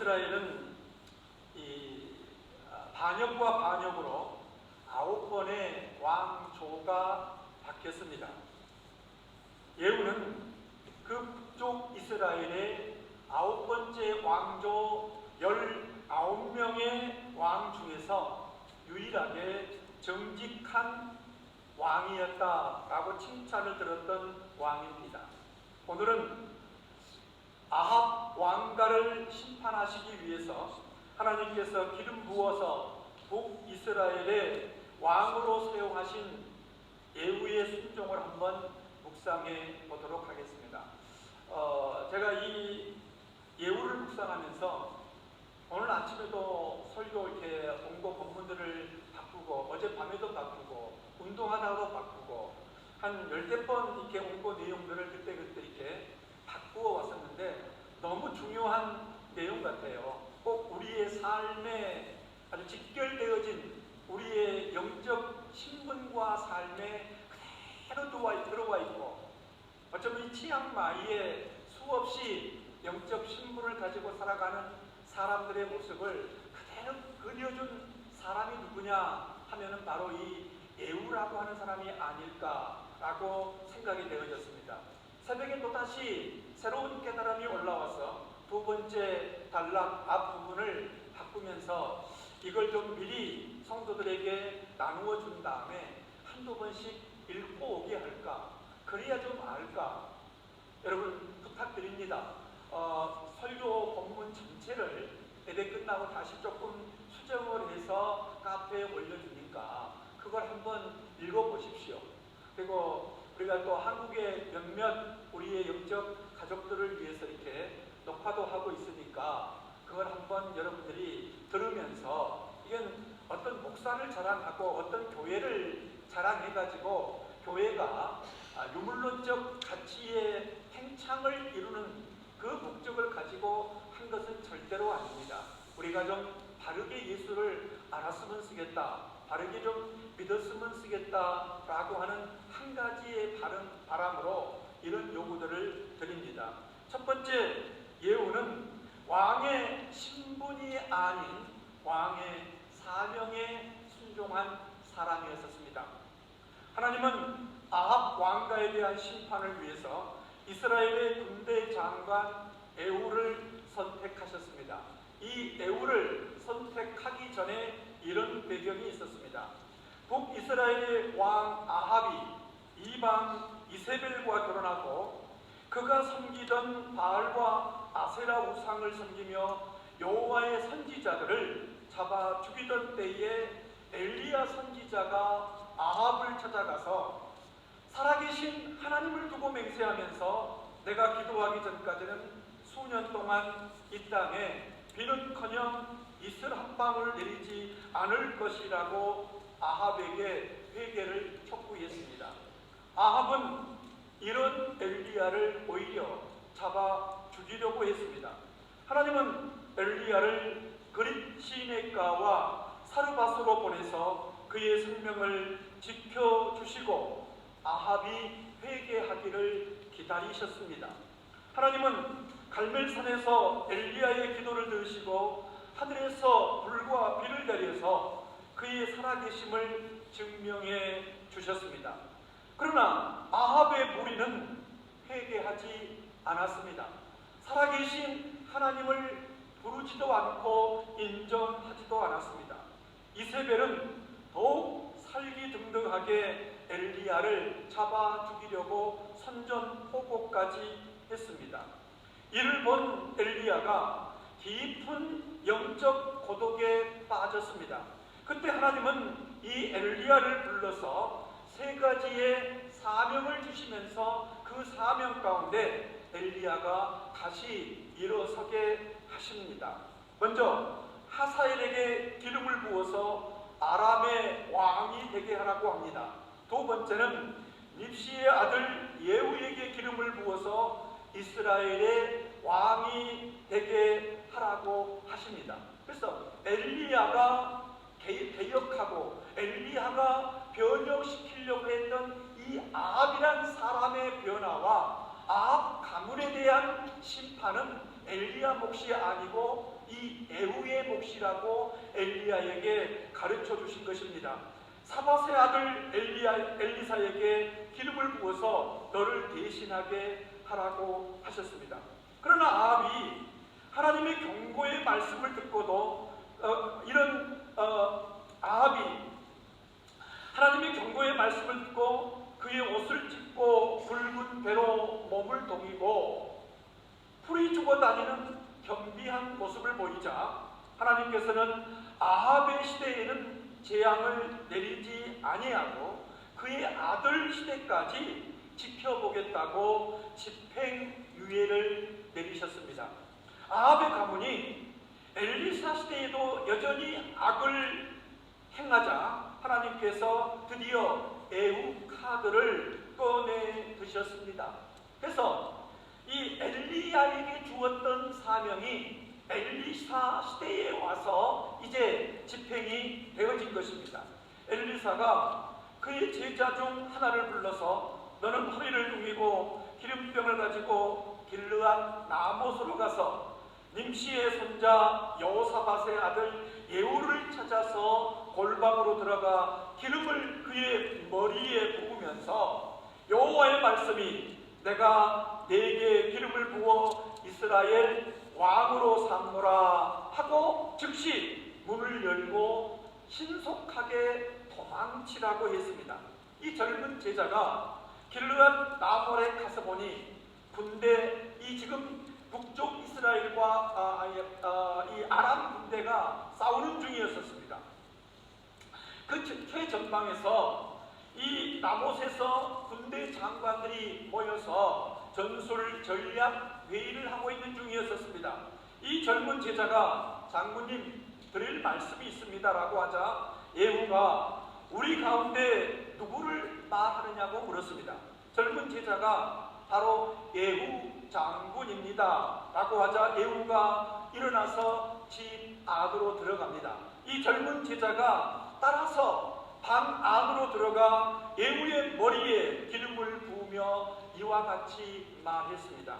이스라엘은 이 반역과 반역으로 9번의 왕조가 바뀌었습니다. 예후는 그 북쪽 이스라엘의 9번째 왕조 19명의 왕 중에서 유일하게 정직한 왕이었다라고 칭찬을 들었던 왕입니다. 오늘은 아합 왕가를 심판하시기 위해서 하나님께서 기름 부어서 북이스라엘의 왕으로 세용하신 예후의 순종을 한번 묵상해 보도록 하겠습니다. 제가 이 예후를 묵상하면서 오늘 아침에도 설교 이렇게 원고 본문들을 바꾸고 어젯밤에도 바꾸고 운동하다가도 바꾸고 한 10번 이렇게 원고 내용들을 그때그때 이렇게 바꾸어 왔었는데 너무 중요한 내용 같아요. 꼭 우리의 삶에 아주 직결되어진 우리의 영적 신분과 삶에 그대로 들어와 있고 어쩌면 이 치앙마이에 수없이 영적 신분을 가지고 살아가는 사람들의 모습을 그대로 그려준 사람이 누구냐 하면은 바로 이 예후라고 하는 사람이 아닐까라고 생각이 되어졌습니다. 새벽에 또다시 새로운 깨달음이 올라와서 두 번째 단락 앞부분을 바꾸면서 이걸 좀 미리 성도들에게 나누어 준 다음에 한두 번씩 읽고 오게 할까? 그래야 좀 알까? 여러분 부탁드립니다. 설교 본문 전체를 예배 끝나고 다시 조금 수정을 해서 카페에 올려주니까 그걸 한번 읽어보십시오. 그리고 우리가 또 한국의 몇몇 우리의 영적 가족들을 위해서 이렇게 녹화도 하고 있으니까 그걸 한번 여러분들이 들으면서 이건 어떤 목사를 자랑하고 어떤 교회를 자랑해가지고 교회가 유물론적 가치의 팽창을 이루는 그 목적을 가지고 한 것은 절대로 아닙니다. 우리가 좀 바르게 예수를 알았으면 쓰겠다, 바르게 좀 믿었으면 쓰겠다라고 하는 한 가지의 바람으로 이런 요구들을 드립니다. 첫 번째, 예후는 왕의 신분이 아닌 왕의 사명에 순종한 사람이었습니다. 하나님은 아합 왕가에 대한 심판을 위해서 이스라엘의 군대 장관 예후를 선택하셨습니다. 이 예후를 선택하기 전에 이런 배경이 있었습니다. 북이스라엘의 왕 아합이 이방 이세벨과 결혼하고 그가 섬기던 바알과 아세라 우상을 섬기며 여호와의 선지자들을 잡아 죽이던 때에 엘리야 선지자가 아합을 찾아가서 살아계신 하나님을 두고 맹세하면서 내가 기도하기 전까지는 수년 동안 이 땅에 비는커녕 이슬 한 방울 내리지 않을 것이라고 아합에게 회개를 촉구했습니다. 아합은 이런 엘리야를 오히려 잡아 죽이려고 했습니다. 하나님은 엘리야를 그릿 시내가와 사르밧으로 보내서 그의 생명을 지켜주시고 아합이 회개하기를 기다리셨습니다. 하나님은 갈멜산에서 엘리야의 기도를 들으시고 하늘에서 불과 비를 내려서 그의 살아계심을 증명해 주셨습니다. 그러나 아합의 무리는 회개하지 않았습니다. 살아계신 하나님을 부르지도 않고 인정하지도 않았습니다. 이세벨은 더욱 살기등등하게 엘리야를 잡아 죽이려고 선전포고까지 했습니다. 이를 본 엘리야가 깊은 영적 고독에 빠졌습니다. 그때 하나님은 이 엘리야를 불러서 세 가지의 사명을 주시면서 그 사명 가운데 엘리야가 다시 일어서게 하십니다. 먼저 하사엘에게 기름을 부어서 아람의 왕이 되게 하라고 합니다. 두 번째는 닙시의 아들 예후에게 기름을 부어서 이스라엘의 왕이 되게 하라고 하십니다. 그래서 엘리야가 개혁하고 엘리야가 변혁시키려고 했던 이 아합이란 사람의 변화와 아합 가문에 대한 심판은 엘리야 몫이 아니고 이 에후의 몫이라고 엘리야에게 가르쳐 주신 것입니다. 사밧의 아들 엘리사에게 기름을 부어서 너를 대신하게 하라고 하셨습니다. 그러나 아합이 하나님의 경고의 말씀을 듣고도 아합이 하나님의 경고의 말씀을 듣고 그의 옷을 찢고 붉은 배로 몸을 동이고 풀이 죽어다니는 겸비한 모습을 보이자 하나님께서는 아합의 시대에는 재앙을 내리지 아니하고 그의 아들 시대까지 지켜보겠다고 집행유예를 내리셨습니다. 아합의 가문이 엘리사 시대에도 여전히 악을 행하자 하나님께서 드디어 에후 카드를 꺼내 드셨습니다. 그래서 이 엘리야에게 주었던 사명이 엘리사 시대에 와서 이제 집행이 되어진 것입니다. 엘리사가 그의 제자 중 하나를 불러서 너는 허리를 누이고 기름병을 가지고 길르앗 나못으로 가서 님시의 손자 여호사밧의 아들 예후를 찾아서 골방으로 들어가 기름을 그의 머리에 부으면서 여호와의 말씀이 내가 네게 기름을 부어 이스라엘 왕으로 삼노라 하고 즉시 문을 열고 신속하게 도망치라고 했습니다. 이 젊은 제자가 길르앗 나몰에 가서 보니 군대 이 지금 북쪽 이스라엘과 이 아람 군대가 싸우는 중이었습니다. 그 최전방에서 이 나못에서 군대 장관들이 모여서 전술 전략 회의를 하고 있는 중이었습니다. 이 젊은 제자가 장군님 드릴 말씀이 있습니다라고 하자 예후가 우리 가운데 누구를 말하느냐고 물었습니다. 젊은 제자가 바로 예후 장군입니다 라고 하자 예후가 일어나서 집 안으로 들어갑니다. 이 젊은 제자가 따라서 방 안으로 들어가 예후의 머리에 기름을 부으며 이와 같이 말했습니다.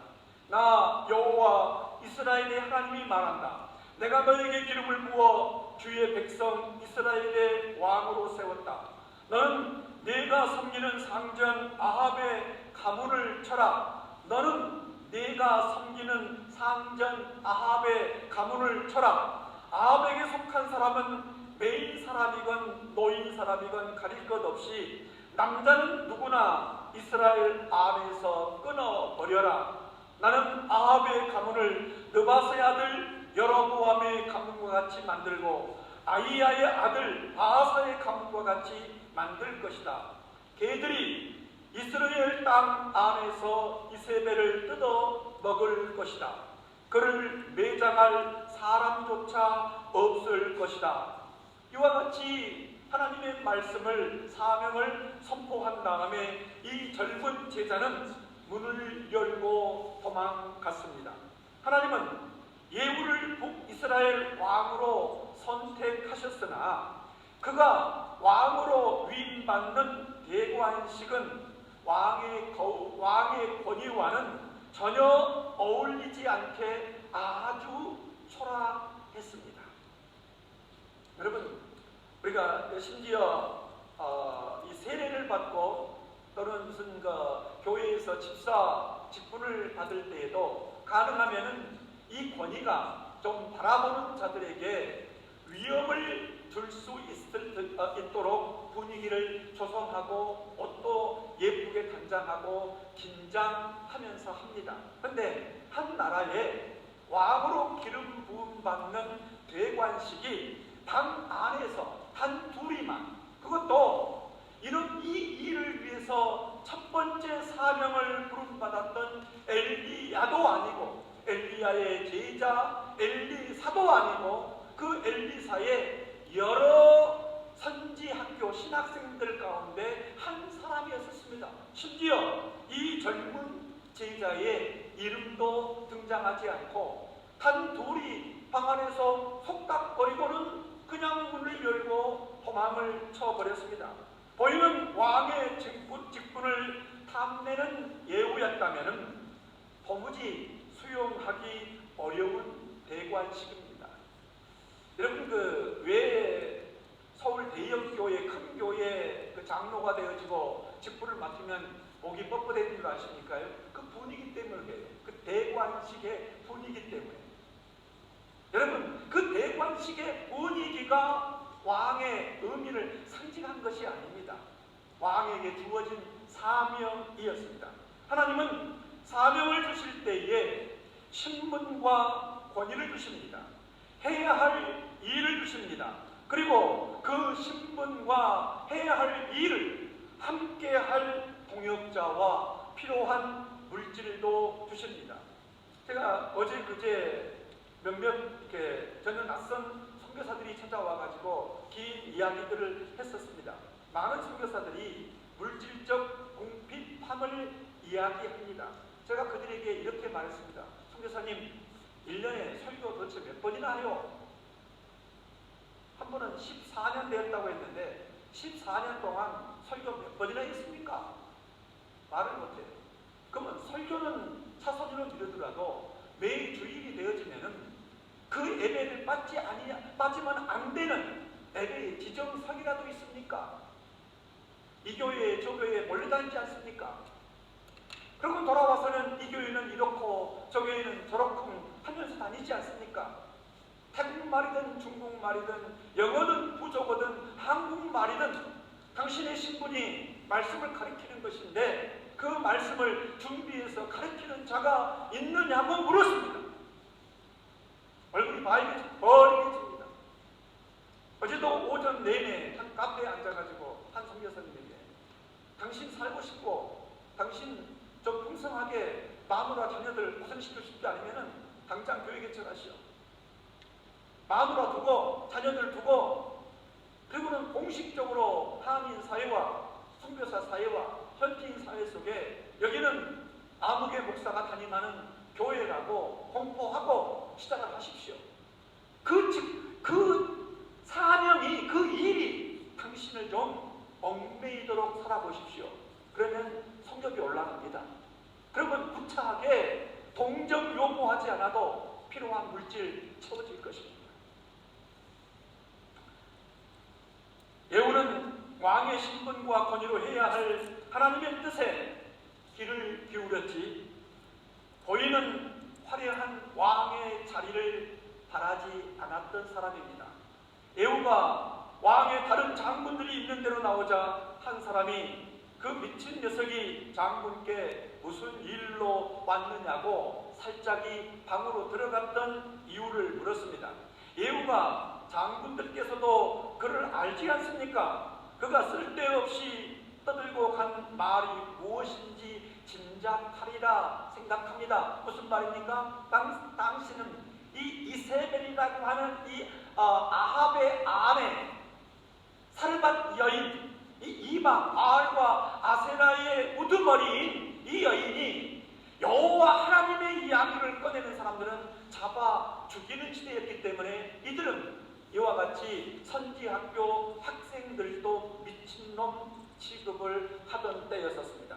나 여호와 이스라엘의 하나님이 말한다. 내가 너에게 기름을 부어 주의 백성 이스라엘의 왕으로 세웠다. 너는 네가 섬기는 상전 아합의 가문을 쳐라. 너는 네가 섬기는 상전 아합의 가문을 쳐라. 아합에게 속한 사람은 메인 사람이건 노인 사람이건 가릴 것 없이 남자는 누구나 이스라엘 안에서 끊어버려라. 나는 아합의 가문을 느바스의 아들 여로보암의 가문과 같이 만들고 아이야의 아들 바하사의 가문과 같이 만들 것이다. 걔들이 이스라엘 땅 안에서 이세벨을 뜯어 먹을 것이다. 그를 매장할 사람조차 없을 것이다. 이와 같이 하나님의 말씀을 사명을 선포한 다음에 이 젊은 제자는 문을 열고 도망갔습니다. 하나님은 예후를 북이스라엘 왕으로 선택하셨으나 그가 왕으로 위임받는 대관식은 왕의 권위와는 전혀 어울리지 않게 아주 초라했습니다. 여러분, 우리가 심지어 이 세례를 받고 또는 무슨 교회에서 직분을 받을 때에도 가능하면은 이 권위가 좀 바라보는 자들에게 위험을 줄 수 있도록 분위기를 조성하고 옷도 예쁘게 단장하고 긴장하면서 합니다. 그런데 한 나라에 왕으로 기름 부음 받는 대관식이 당 안에서 단 둘이만, 그것도 이런 이 일을 위해서 첫 번째 사명을 부름받았던 엘리야도 아니고 엘리야의 제자 엘리사도 아니고 그 엘리사의 여러 선지학교 신학생들 가운데 한 사람이었습니다. 심지어 이 젊은 제자의 이름도 등장하지 않고 단 둘이 방 안에서 속닥거리고는 그냥 문을 열고 도망을 쳐버렸습니다. 보이는 왕의 직분을 탐내는 예후였다면 도무지 수용하기 어려운 대관식입니다. 여러분 왜 서울 대형교회 큰 교회 장로가 되어지고 직분을 맡으면 목이 뻣뻣해진 줄 아십니까요? 그 분위기 때문에 그 대관식의 분위기 때문에. 여러분 그 대관식의 분위기가 왕의 의미를 상징한 것이 아닙니다. 왕에게 주어진 사명이었습니다. 하나님은 사명을 주실 때에 신분과 권위를 주십니다. 해야 할 일을 주십니다. 그리고 그 신분과 해야 할 일을 함께 할 동역자와 필요한 물질도 주십니다. 제가 어제 그제 몇몇 이렇게 전혀 낯선 선교사들이 찾아와가지고 긴 이야기들을 했었습니다. 많은 선교사들이 물질적 궁핍함을 이야기합니다. 제가 그들에게 이렇게 말했습니다. 선교사님, 1년에 설교 도대체 몇 번이나 해요? 한 번은 14년 되었다고 했는데 14년 동안 설교 몇 번이나 했습니까? 말을 못해요. 그러면 설교는 차선으로 미루더라도 매일 주일이 되어지면은 그 예배를 빠지면 안 되는 예배의 지정석이라도 있습니까? 이 교회에 저 교회에 몰려다니지 않습니까? 그러고 돌아와서는 이 교회는 이렇고 저 교회는 저렇고 하면서 다니지 않습니까? 태국말이든 중국말이든 영어든 부족어든 한국말이든 당신의 신분이 말씀을 가르치는 것인데 그 말씀을 준비해서 가르치는 자가 있느냐고 물었습니다. 얼굴이 버리겠습니다. 어제도 오전 내내 한 카페에 앉아가지고 한 선교사님에게 당신 살고 싶고 당신 좀 풍성하게 마누라 자녀들 고생시키고 싶지 않으면 당장 교회 개척하시오. 마누라 두고 자녀들 두고 그리고는 공식적으로 한인 사회와 선교사 사회와 현지인 사회 속에 여기는 아무개 목사가 담임하는 교회라고 공포하고 시작을 하십시오. 그 사명이 그 일이 당신을 좀 얽매이도록 살아보십시오. 그러면 성적이 올라갑니다. 그러면 구차하게 동정 요구하지 않아도 필요한 물질 채워질 것입니다. 예후는 왕의 신분과 권위로 해야 할 하나님의 뜻에 귀를 기울였지 보이는 화려한 왕의 자리를 바라지 않았던 사람입니다. 예후가 왕의 다른 장군들이 있는 데로 나오자 한 사람이 그 미친 녀석이 장군께 무슨 일로 왔느냐고 살짝이 방으로 들어갔던 이유를 물었습니다. 예후가 장군들께서도 그를 알지 않습니까? 그가 쓸데없이 떠들고 간 말이 무엇인지 짐작하리라 생각합니다. 무슨 말입니까? 당신은 이 이세벨이라고 하는 이 아합의 아내 살밭 여인 이 이방 바알과 아세라의 우두머리인 이 여인이 여호와 하나님의 이야기를 꺼내는 사람들은 잡아 죽이는 시대였기 때문에 이들은 이와 같이 선지학교 학생들도 미친놈 취급을 하던 때였었습니다.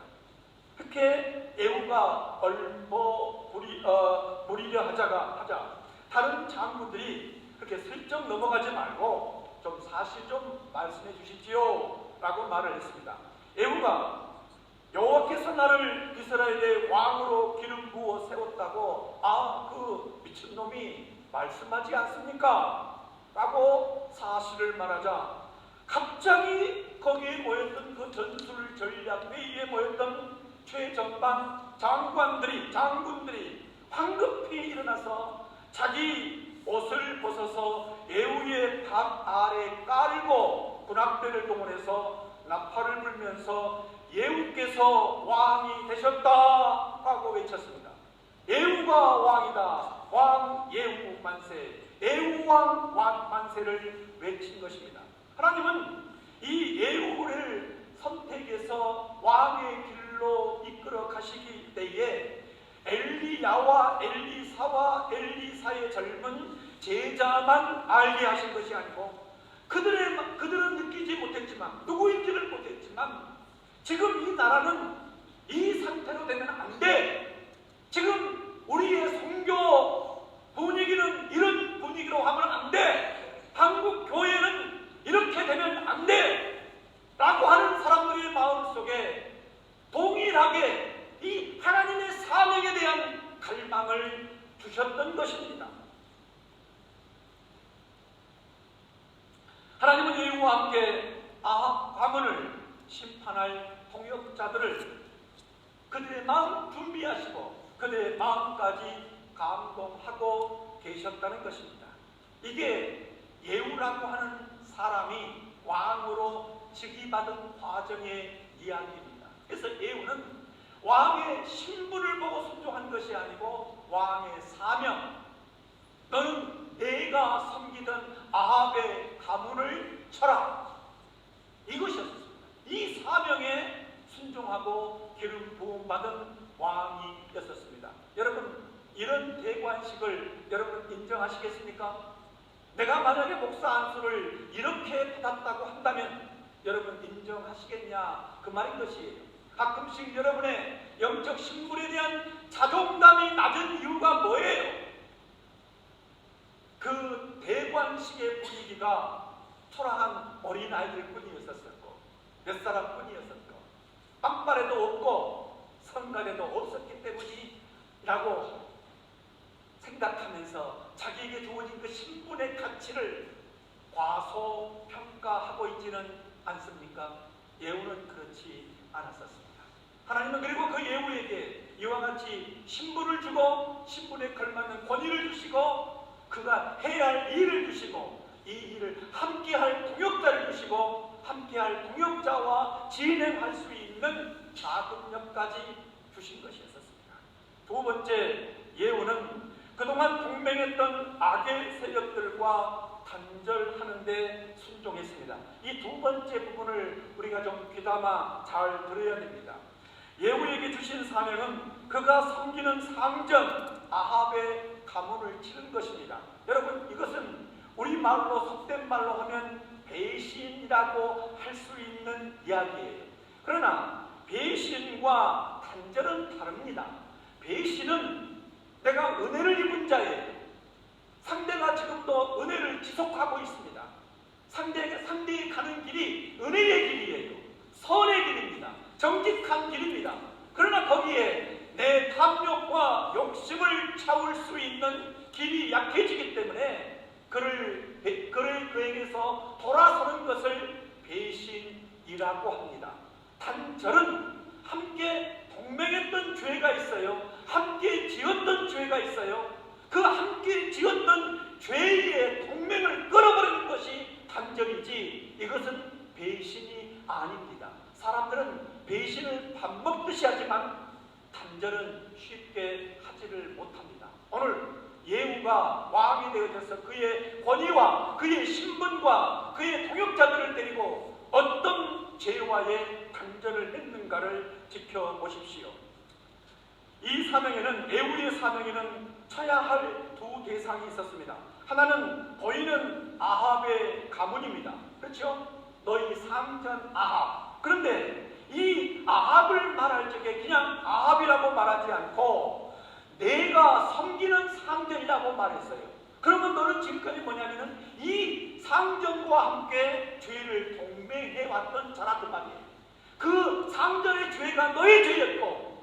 그렇게 예후가 무리려 하자 다른 장군들이 그렇게 슬쩍 넘어가지 말고 좀 사실 좀 말씀해 주시지요 라고 말을 했습니다. 예후가 여호와께서 나를 이스라엘의 왕으로 기름 부어 세웠다고 그 미친놈이 말씀하지 않습니까? 라고 사실을 말하자 갑자기 거기에 모였던 그 전술 전략 회의에 모였던 최전방 장군들이 황급히 일어나서 자기 옷을 벗어서 예후의 밥 아래 깔고 군악대를 동원해서 나팔을 불면서 예후께서 왕이 되셨다라고 외쳤습니다. 예후가 왕이다. 왕 예후 만세. 예후왕 왕 만세를 외친 것입니다. 하나님은 이 예후를 선택해서 왕의 길로 이끌어 가시기 때에 엘리야와 엘리사와 엘리사의 젊은 제자만 알게 하신 것이 아니고 그들은 느끼지 못했지만 누구인지를 못했지만 지금 이 나라는 이 상태로 되면 안 돼. 지금 영향을 주셨던 것입니다. 하나님은 예후와 함께 아합 가문을 심판할 동역자들을 그들의 마음 준비하시고 그들의 마음까지 감동하고 계셨다는 것입니다. 이게 예후라고 하는 사람이 왕으로 즉위받은 과정의 이야기입니다. 그래서 예후는 왕의 신분을 보고 순종한 것이 아니고 왕의 사명, 너는 내가 섬기던 아합의 가문을 쳐라, 이것이었습니다. 이 사명에 순종하고 기름 부음 받은 왕이었습니다. 여러분, 이런 대관식을 여러분 인정하시겠습니까? 내가 만약에 목사 안수를 이렇게 받았다고 한다면 여러분 인정하시겠냐, 그 말인 것이에요. 가끔씩 여러분의 영적 신분에 대한 자존감이 낮은 이유가 뭐예요? 그 대관식의 분위기가 초라한 어린아이들 뿐이었었고 몇 사람 뿐이었었고 빵발에도 없고 성가에도 없었기 때문이라고 생각하면서 자기에게 주어진 그 신분의 가치를 과소평가하고 있지는 않습니까? 예후는 그렇지 않았었습니다. 하나님은 그리고 그 예후에게 이와 같이 신분을 주고 신분에 걸맞는 권위를 주시고 그가 해야 할 일을 주시고 이 일을 함께할 동역자를 주시고 함께할 동역자와 진행할 수 있는 자금력까지 주신 것이었습니다. 두 번째, 예후는 그동안 동맹했던 악의 세력들과 단절하는 데 순종했습니다. 이 두 번째 부분을 우리가 좀 귀담아 잘 들어야 됩니다. 예후에게 주신 사명은 그가 섬기는 상전 아합의 가문을 치는 것입니다. 여러분, 이것은 우리말로 속된 말로 하면 배신이라고 할 수 있는 이야기예요. 그러나 배신과 단절은 다릅니다. 배신은 내가 은혜를 입은 자예요. 상대가 지금도 은혜를 지속하고 있습니다. 상대의 가는 길이 은혜의 길이에요. 선의 길입니다. 정직한 길입니다. 그러나 거기에 내 탐욕과 욕심을 채울 수 있는 길이 약해지기 때문에 그에게서 돌아서는 것을 배신이라고 합니다. 단절은 함께 동맹했던 죄가 있어요. 함께 지었던 죄가 있어요. 그 함께 지었던 죄의 동맹을 끊어버리는 것이 단절이지 이것은 배신이 아닙니다. 사람들은 배신을 밥 먹듯이 하지만 단절은 쉽게 하지를 못합니다. 오늘 예후가 왕이 되어져서 그의 권위와 그의 신분과 그의 동역자들을 데리고 어떤 죄와의 단절을 했는가를 지켜보십시오. 이 사명에는, 예후의 사명에는 쳐야 할 두 대상이 있었습니다. 하나는 보이는 아합의 가문입니다. 그렇죠? 너희 상전 아합. 그런데 이 아합을 말할 적에 그냥 아합이라고 말하지 않고 내가 섬기는 상전이라고 말했어요. 그러면 너는 지금까지 뭐냐면은 이 상전과 함께 죄를 동맹해왔던 자라고 말이에요. 그 상전의 죄가 너의 죄였고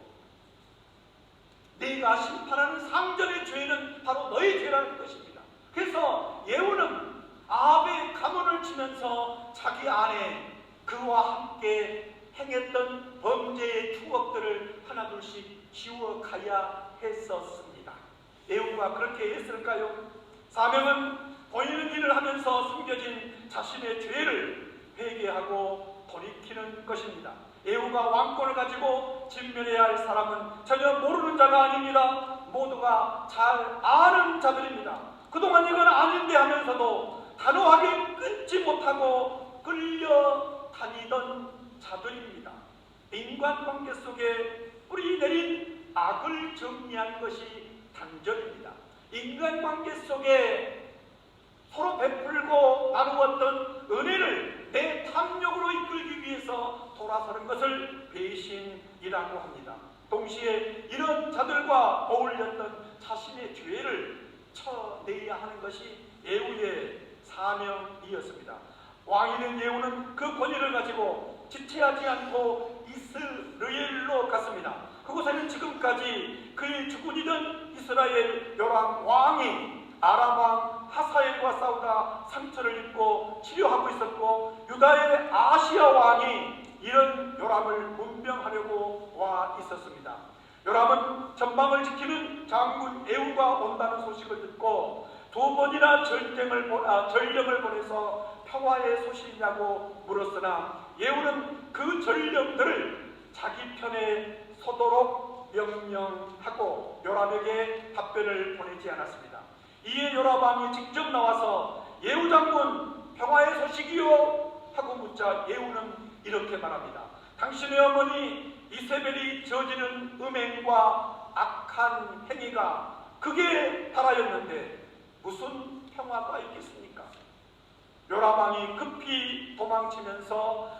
네가 심판하는 상전의 죄는 바로 너의 죄라는 것입니다. 그래서 예후는 아합의 가문을 치면서 자기 안에 그와 함께 행했던 범죄의 추억들을 하나둘씩 지워가야 했었습니다. 예후가 그렇게 했을까요? 사명은 보이는 일을 하면서 숨겨진 자신의 죄를 회개하고 돌이키는 것입니다. 예후가 왕권을 가지고 진멸해야 할 사람은 전혀 모르는 자가 아닙니다. 모두가 잘 아는 자들입니다. 그동안 이건 아닌데 하면서도 단호하게 끊지 못하고 끌려다니던 자들입니다. 인간관계 속에 뿌리 내린 악을 정리한 것이 단절입니다. 인간관계 속에 서로 베풀고 나누었던 은혜를 내 탐욕으로 이끌기 위해서 돌아서는 것을 배신이라고 합니다. 동시에 이런 자들과 어울렸던 자신의 죄를 쳐내야 하는 것이 예후의 사명이었습니다. 왕이 된 예후는 그 권위를 가지고 지체하지 않고 이스라엘로 갔습니다. 그곳에는 지금까지 그의 주군이던 이스라엘 요람 왕이 아람 왕 하사엘과 싸우다 상처를 입고 치료하고 있었고, 유다의 아시아 왕이 이런 요람을 문명하려고 와 있었습니다. 요람은 전방을 지키는 장군 에후가 온다는 소식을 듣고 두 번이나 전령을 보내서 평화의 소식이냐고 물었으나 예후는 그 전령들을 자기 편에 서도록 명령하고 요람에게 답변을 보내지 않았습니다. 이에 요람 왕이 직접 나와서 예후 장군, 평화의 소식이요? 하고 묻자 예후는 이렇게 말합니다. 당신의 어머니 이세벨이 저지른 음행과 악한 행위가 극에 달하였는데 무슨 평화가 있겠습니까? 요람 왕이 급히 도망치면서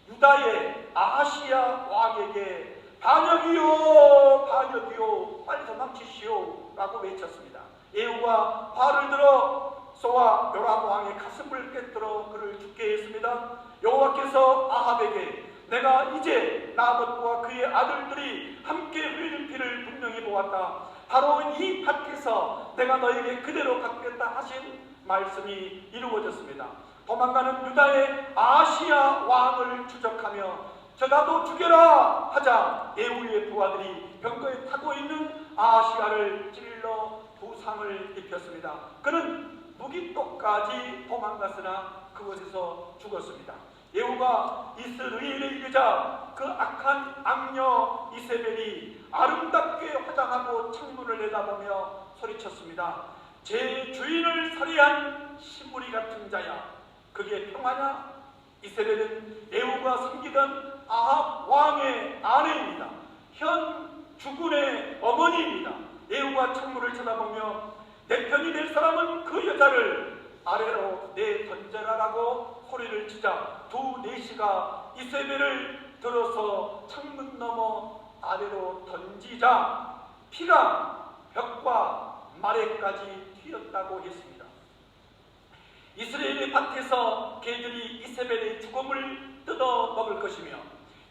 유다의 아하시야 왕에게 반역이요, 반역이요, 빨리 도망치시오 라고 외쳤습니다. 예후가 발을 들어 쏘아 요람 왕의 가슴을 꿰뚫어 그를 죽게 했습니다. 여호와께서 아합에게 내가 이제 나봇과 그의 아들들이 함께 흘린 피를 분명히 보았다. 바로 이 밭에서 내가 너에게 그대로 갚겠다 하신 말씀이 이루어졌습니다. 도망가는 유다의 아시아 왕을 추적하며 저다도 죽여라 하자 예후의 부하들이 병거에 타고 있는 아시아를 찔러 부상을 입혔습니다. 그는 무기토까지 도망갔으나 그곳에서 죽었습니다. 예후가 이스라엘에 이르자 그 악한 악녀 이세벨이 아름답게 화장하고 창문을 내다보며 소리쳤습니다. 제 주인을 살해한 시무리 같은 자야, 그게 평화냐? 이세벨은 예후가 섬기던 아합 왕의 아내입니다. 현 주군의 어머니입니다. 예후가 창문을 쳐다보며 내 편이 될 사람은 그 여자를 아래로 내던져라라고 소리를 치자 두 내시가 이세벨을 들어서 창문 너머 아래로 던지자 피가 벽과 마레까지 튀었다고 했습니다. 이스라엘의 밭에서 개들이 이세벨의 죽음을 뜯어 먹을 것이며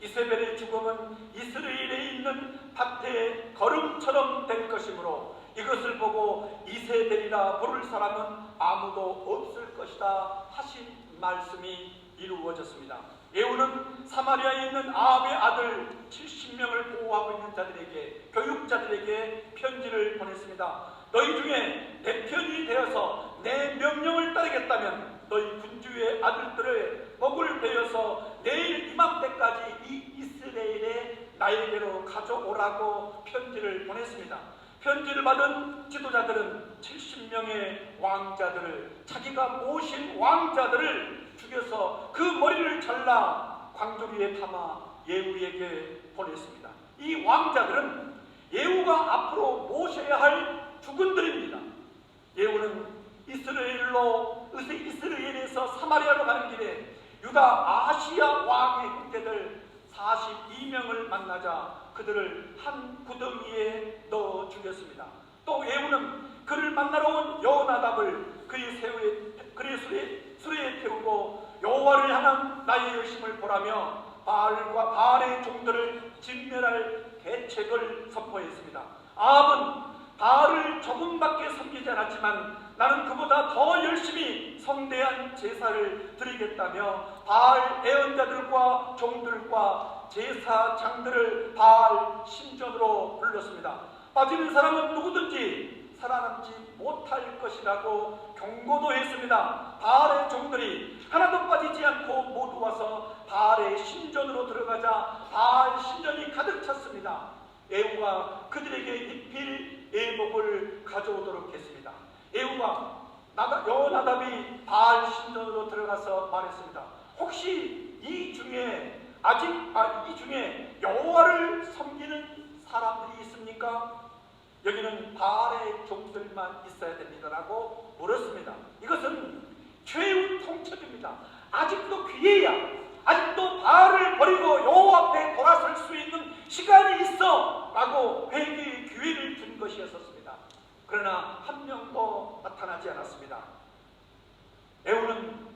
이세벨의 죽음은 이스라엘에 있는 밭의 거름처럼 될 것이므로 이것을 보고 이세벨이라 부를 사람은 아무도 없을 것이다 하신 말씀이 이루어졌습니다. 예후는 사마리아에 있는 아합의 아들 70명을 보호하고 있는 자들에게, 교육자들에게 편지를 보냈습니다. 너희 중에 내 편이 되어서 내 명령을 따르겠다면 너희 군주의 아들들을 목을 베어서 내일 이맘때까지 이 이스라엘에 나에게로 가져오라고 편지를 보냈습니다. 편지를 받은 지도자들은 70명의 왕자들을, 자기가 모신 왕자들을 죽여서 그 머리를 잘라 광주리에 담아 예후에게 보냈습니다. 이 왕자들은 예후가 앞으로 모셔야 할 주군들입니다. 예후는 이스라엘에서 사마리아로 가는 길에 유다 아시아 왕의 형제들 42명을 만나자 그들을 한 구덩이에 넣어 죽였습니다. 또 예후는 그를 만나러 온 여호나답을 그의 수레에 태우고 여호와를 향한 나의 열심을 보라며 바알의 종들을 진멸할 계책을 선포했습니다. 아합은 바알을 조금밖에 섬기지 않았지만 나는 그보다 더 열심히 성대한 제사를 드리겠다며 바알 애언자들과 종들과 제사장들을 바알 신전으로 불렀습니다. 빠지는 사람은 누구든지 살아남지 못할 것이라고 경고도 했습니다. 바알의 종들이 하나도 빠지지 않고 모두 와서 바알의 신전으로 들어가자 바알 신전이 가득 찼습니다. 예후가 그들에게 입힐 예복을 가져오도록 했습니다. 예후가 여호나답이 바알 신전으로 들어가서 말했습니다. 혹시 이 중에 여호와를 섬기는 사람들이 있습니까? 여기는 바알의 종들만 있어야 됩니다라고 물었습니다. 이것은 최후 통첩입니다. 아직도 기회야. 아직도 바알을 버리고 여호와 앞에 돌아설 수 있는 시간이 있어 라고 회개의 기회를 준 것이었습니다. 그러나 한 명도 나타나지 않았습니다. 예후는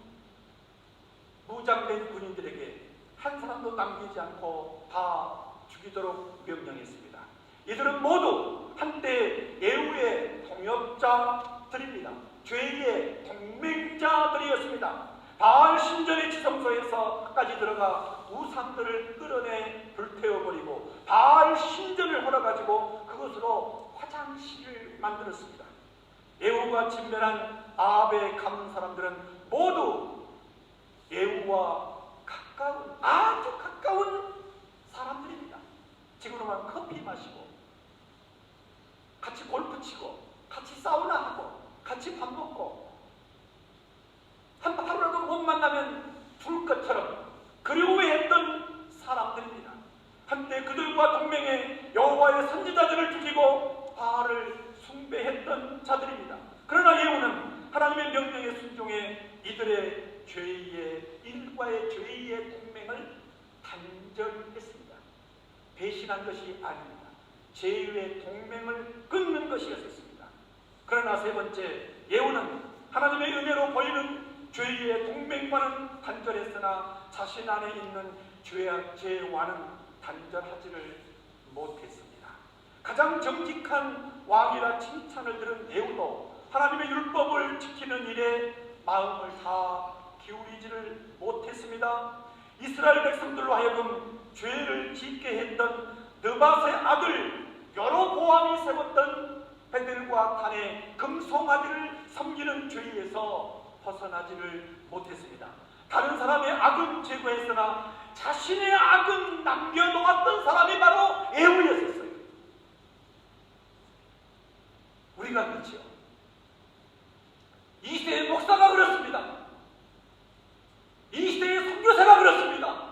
무장된 군인들에게 한 사람도 남기지 않고 다 죽이도록 명령했습니다. 이들은 모두 한때 예후의 동역자들입니다. 죄의 동맹자들이었습니다. 바알 신전의 지성소에서까지 들어가 우상들을 끌어내 불태워버리고 바알 신전을 헐어가지고 그것으로 화장실을 만들었습니다. 예후가 진멸한 아합에 가문 사람들은 모두 예후와 가까운, 아주 가까운 사람들입니다. 지금으로만 커피 마시고 같이 골프 치고 같이 사우나하고 같이 밥 먹고 하루라도 못 만나면 죽을 것처럼 그리워했던 사람들입니다. 한때 그들과 동맹해 여호와의 선지자들을 죽이고 바알을 숭배했던 자들입니다. 그러나 예후는 하나님의 명령에 순종해 이들의 일과의 죄의 동맹을 단절했습니다. 배신한 것이 아닙니다. 죄의 동맹을 끊는 것이었습니다. 그러나 세 번째, 예후는 하나님의 은혜로 보이는 죄의 동맹과는 단절했으나 자신 안에 있는 죄와는 단절하지를 못했습니다. 가장 정직한 왕이라 칭찬을 들은 예후도 하나님의 율법을 지키는 일에 마음을 다 기울이지를 못했습니다. 이스라엘 백성들로 하여금 죄를 짓게 했던 느밧의 아들 여로보암이 세웠던 베델과 단의 금송아지를 섬기는 죄에서 벗어나지를 못했습니다. 다른 사람의 악은 제거했으나 자신의 악은 남겨놓았던 사람이 바로 예후였었어요. 우리가 그렇지요. 이 시대의 목사가 그렇습니다. 이 시대의 선교사가 그렇습니다.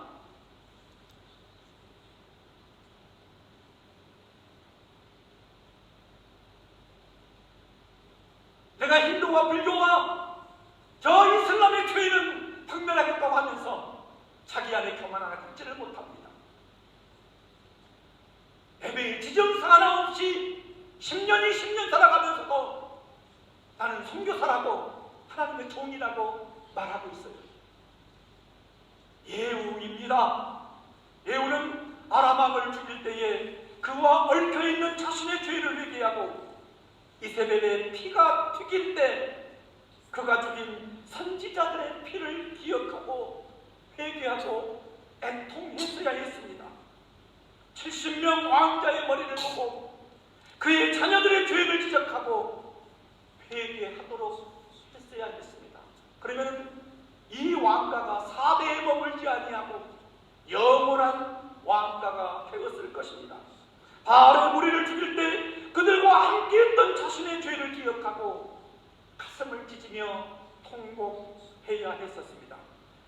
내가 힌두와 불교와 저 이슬람의 죄는 박멸하겠다고 하면서 자기 안에 교만 하나 갖지를 못합니다. 예배의 지정사 하나 없이 10년이 10년 살아가면서도 나는 선교사라고 하나님의 종이라고 말하고 있어요. 예후입니다. 예후는 아람 왕을 죽일 때에 그와 얽혀있는 자신의 죄를 회개하고 이세벨의 피가 튀길 때 그가 죽인 선지자들의 피를 기억하고 회개하고 애통했어야 했습니다. 70명 왕자의 머리를 보고 그의 자녀들의 죄를 지적하고 회개하도록 했어야 했습니다. 그러면 이 왕가가 4대에 머물지 아니하고 영원한 왕가가 되었을 것입니다. 바알의 무리를 죽일 때 그들과 함께했던 자신의 죄를 기억하고 가슴을 찢으며 통곡해야 했었습니다.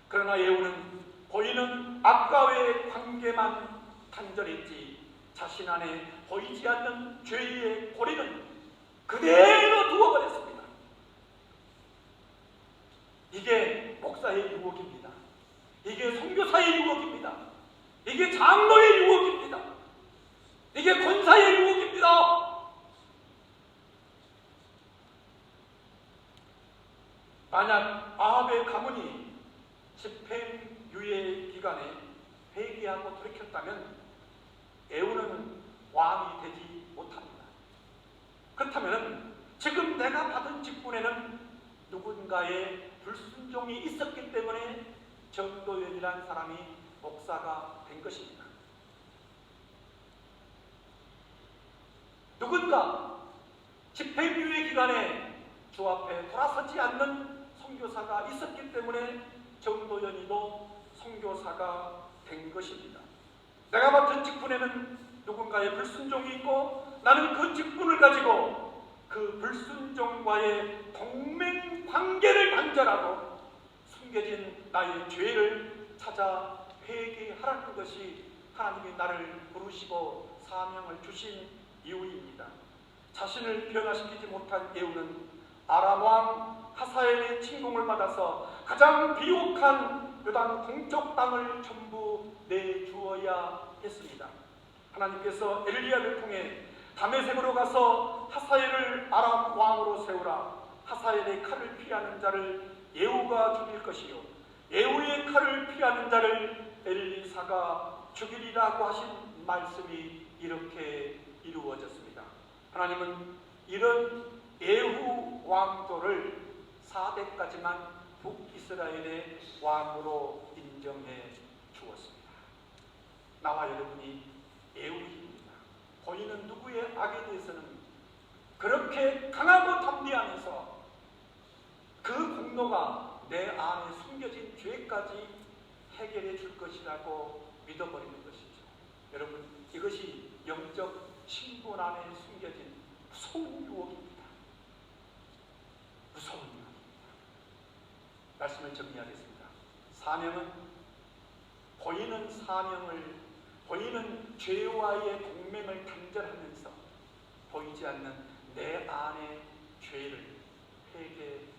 그러나 예후는 보이는 악과의 관계만 단절했지 자신 안에 보이지 않는 죄의 고리는 그대로 두어버렸습니다. 이게 목사의 유혹입니다. 이게 선교사의 유혹입니다. 이게 장로의 유혹입니다. 이게 권사의 유혹입니다. 만약 아합의 가문이 집행유예 기간에 회개하고 돌이켰다면 예후는 왕이 되지 못합니다. 그렇다면 지금 내가 받은 직분에는 누군가의 불순종이 있었기 때문에 정도연이라는 사람이 목사가 된 것입니다. 누군가 집행유예 기간에 주 앞에 돌아서지 않는 선교사가 있었기 때문에 정도연이도 선교사가 된 것입니다. 내가 맡은 직분에는 누군가의 불순종이 있고 나는 그 직분을 가지고 그 불순종과의 동맹 관계를 단절하고 숨겨진 나의 죄를 찾아 회개하라는 것이 하나님이 나를 부르시고 사명을 주신 이유입니다. 자신을 변화시키지 못한 예후는 아람 왕 하사엘의 침공을 받아서 가장 비옥한 요단 동쪽 땅을 전부 내주어야 했습니다. 하나님께서 엘리야를 통해 다메섹으로 가서 하사엘을 아람 왕으로 세우라. 하사엘의 칼을 피하는 자를 예후가 죽일 것이요 예후의 칼을 피하는 자를 엘리사가 죽이리라고 하신 말씀이 이렇게 이루어졌습니다. 하나님은 이런 예후 왕조를 4대까지만 북이스라엘의 왕으로 인정해 주었습니다. 나와 여러분이 예후입니다. 본인은 누구의 악에 대해서는 그렇게 강하고 담대하면서 그 공로가 내 안에 숨겨진 죄까지 해결해 줄 것이라고 믿어버리는 것이죠. 여러분, 이것이 영적 신분 안에 숨겨진 무서운 유혹입니다. 무서운 유혹입니다. 말씀을 정리하겠습니다. 사명은 보이는 죄와의 동맹을 단절하면서 보이지 않는 내 안의 죄를 회개하는